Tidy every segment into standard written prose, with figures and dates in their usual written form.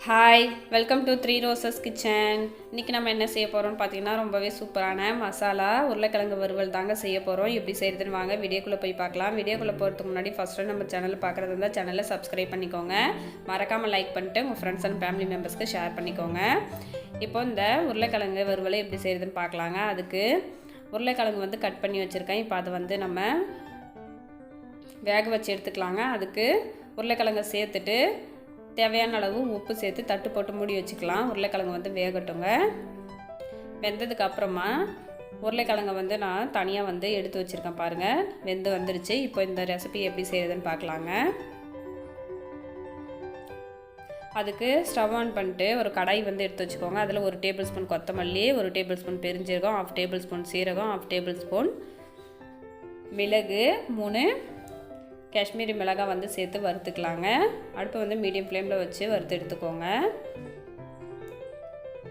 Hi, welcome to three roses kitchen. இன்றைக்கி நம்ம என்ன செய்ய போகிறோம்னு பார்த்தீங்கன்னா ரொம்பவே சூப்பரான மசாலா உருளைக்கிழங்கு வறுவல் தாங்க செய்ய போகிறோம். எப்படி செய்கிறதுன்னு வாங்க வீடியோக்குள்ளே போய் பார்க்கலாம். வீடியோக்குள்ளே போகிறதுக்கு முன்னாடி ஃபஸ்ட்டு நம்ம சேனலில் பார்க்குறது இருந்தால் சேனலை சப்ஸ்கிரைப் பண்ணிக்கோங்க. மறக்காமல் லைக் பண்ணிட்டு உங்கள் ஃப்ரெண்ட்ஸ் அண்ட் ஃபேமிலி மெம்பர்ஸ்க்கு ஷேர் பண்ணிக்கோங்க. இப்போ இந்த உருளைக்கிழங்கு வறுவலை எப்படி செய்கிறதுன்னு பார்க்கலாங்க. அதுக்கு உருளைக்கிழங்கு வந்து கட் பண்ணி வச்சுருக்கேன். இப்போ அதை வந்து நம்ம வேக வச்சு எடுத்துக்கலாங்க. அதுக்கு உருளைக்கிழங்கை சேர்த்துட்டு தேவையான அளவு உப்பு சேர்த்து தட்டு போட்டு மூடி வச்சுக்கலாம். உருளைக்கிழங்கு வந்து வேகட்டுங்க. வெந்ததுக்கு அப்புறமா உருளைக்கிழங்கை வந்து நான் தனியாக வந்து எடுத்து வச்சுருக்கேன் பாருங்கள். வெந்து வந்துருச்சு. இப்போ இந்த ரெசிபி எப்படி செய்கிறதுன்னு பார்க்கலாங்க. அதுக்கு ஸ்டவ் ஆன் பண்ணிட்டு ஒரு கடாய் வந்து எடுத்து வச்சுக்கோங்க. அதில் 1 டேபிள் ஸ்பூன் கொத்தமல்லி, 1 டேபிள் ஸ்பூன் பெருஞ்சீரகம், 1/2 டேபிள் ஸ்பூன் சீரகம், 1/2 டேபிள் ஸ்பூன் மிளகு, 3 காஷ்மீரி மிளகாய் வந்து சேர்த்து வறுத்துக்கலாங்க. அடுப்பு வந்து மீடியம் ஃப்ளேமில் வச்சு வறுத்து எடுத்துக்கோங்க.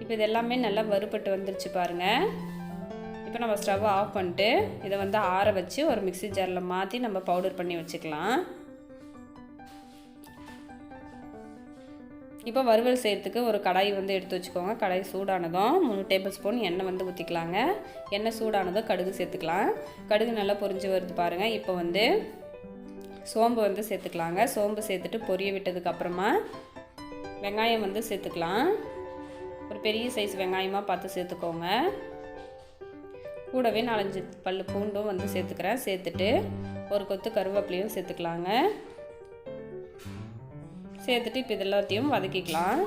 இப்போ இது எல்லாமே நல்லா வறுபட்டு வந்துருச்சு பாருங்கள். இப்போ நம்ம ஸ்டவ்வை ஆஃப் பண்ணிட்டு இதை வந்து ஆற வச்சு ஒரு மிக்ஸி ஜாரில் மாற்றி நம்ம பவுடர் பண்ணி வச்சுக்கலாம். இப்போ வறுவல் செய்கிறதுக்கு ஒரு கடாய் வந்து எடுத்து வச்சுக்கோங்க. கடாய் சூடானதும் 3 டேபிள் ஸ்பூன் எண்ணெய் வந்து ஊற்றிக்கலாங்க. எண்ணெய் சூடானதும் கடுகு சேர்த்துக்கலாம். கடுகு நல்லா பொரிஞ்சு வருது பாருங்கள். இப்போ வந்து சோம்பு வந்து சேர்த்துக்கலாங்க. சோம்பு சேர்த்துட்டு பொரிய விட்டதுக்கப்புறமா வெங்காயம் வந்து சேர்த்துக்கலாம். ஒரு பெரிய சைஸ் வெங்காயமாக பார்த்து சேர்த்துக்கோங்க. கூடவே 4-5 பல் பூண்டும் வந்து சேர்த்துக்கிறேன். சேர்த்துட்டு ஒரு கொத்து கருவேப்பிலையும் சேர்த்துக்கலாங்க. சேர்த்துட்டு இப்போ இது எல்லாத்தையும் வதக்கிக்கலாம்.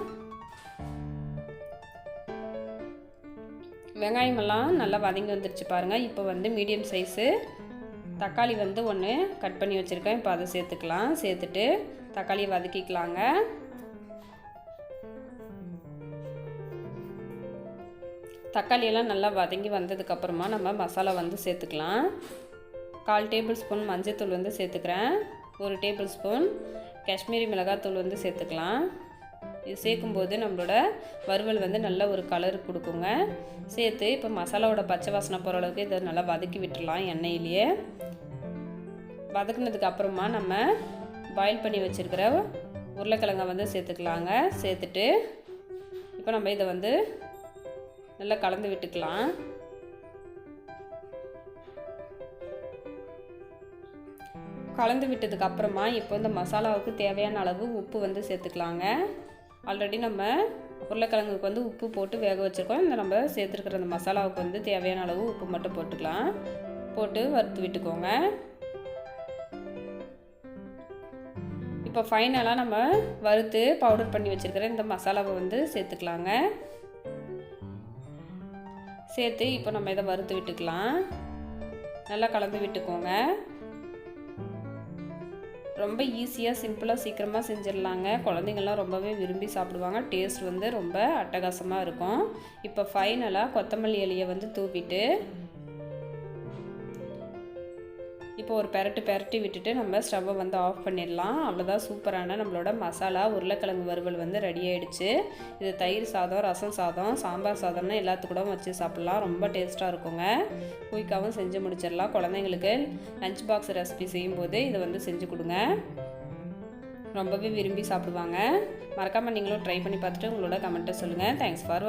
வெங்காயமெல்லாம் நல்லா வதங்கி வந்துருச்சு பாருங்கள். இப்போ வந்து மீடியம் சைஸு தக்காளி வந்து 1 கட் பண்ணி வச்சுருக்கேன். இப்போ அதை சேர்த்துக்கலாம். சேர்த்துட்டு தக்காளியை வதக்கிக்கலாங்க. தக்காளியெல்லாம் நல்லா வதங்கி வந்ததுக்கப்புறமா நம்ம மசாலா வந்து சேர்த்துக்கலாம். 1/4 டேபிள் ஸ்பூன் மஞ்சள்தூள் வந்து சேர்த்துக்கிறேன். 1 டேபிள் ஸ்பூன் காஷ்மீரி மிளகாத்தூள் வந்து சேர்த்துக்கலாம். இது சேர்க்கும்போது நம்மளோட வறுவல் வந்து நல்ல ஒரு கலர் கொடுக்குங்க. சேர்த்து இப்போ மசாலாவோட பச்சை வாசனை போகிற அளவுக்கு இதை நல்லா வதக்கி விட்டுடலாம். எண்ணெயிலேயே வதக்குனதுக்கு அப்புறமா நம்ம பாயில் பண்ணி வச்சுருக்கிற உருளைக்கிழங்கை வந்து சேர்த்துக்கலாங்க. சேர்த்துட்டு இப்போ நம்ம இதை வந்து நல்லா கலந்து விட்டுக்கலாம். கலந்து விட்டதுக்கு அப்புறமா இப்போ இந்த மசாலாவுக்கு தேவையான அளவு உப்பு வந்து சேர்த்துக்கலாங்க. ஆல்ரெடி நம்ம உருளைக்கிழங்குக்கு வந்து உப்பு போட்டு வேக வச்சுருக்கோம். இந்த நம்ம சேர்த்துருக்கிற அந்த மசாலாவுக்கு வந்து தேவையான அளவு உப்பு மட்டும் போட்டுக்கலாம். போட்டு வறுத்து விட்டுக்கோங்க. இப்போ ஃபைனலாக நம்ம வறுத்து பவுடர் பண்ணி வச்சுருக்கிற இந்த மசாலாவை வந்து சேர்த்துக்கலாங்க. சேர்த்து இப்போ நம்ம இதை வறுத்து விட்டுக்கலாம். நல்லா கலந்து விட்டுக்கோங்க. ரொம்ப ஈஸியாக சிம்பிளாக சீக்கிரமாக செஞ்சிடலாங்க. குழந்தைங்கள்லாம் ரொம்பவே விரும்பி சாப்பிடுவாங்க. டேஸ்ட் வந்து ரொம்ப அட்டகாசமாக இருக்கும். இப்போ ஃபைனலாக கொத்தமல்லி இலையை வந்து தூவிட்டு இப்போ ஒரு பெரட்டி விட்டுட்டு நம்ம ஸ்டவ்வை வந்து ஆஃப் பண்ணிடலாம். அவ்வளோதான், சூப்பரான நம்மளோட மசாலா உருளைக்கிழங்கு வறுவல் வந்து ரெடி ஆகிடுச்சு. இது தயிர் சாதம், ரசம் சாதம், சாம்பார் சாதம்னா எல்லாத்துக்கூட வச்சு சாப்பிட்லாம். ரொம்ப டேஸ்ட்டாக இருக்குங்க. குயிக்காகவும் செஞ்சு முடிச்சிடலாம். குழந்தைங்களுக்கு லஞ்ச் பாக்ஸ் ரெசிபி செய்யும்போது இதை வந்து செஞ்சு கொடுங்க. ரொம்பவே விரும்பி சாப்பிடுவாங்க. மறக்காமல் நீங்களும் ட்ரை பண்ணி பார்த்துட்டு உங்களோட கமெண்ட்டை சொல்லுங்கள். Thanks for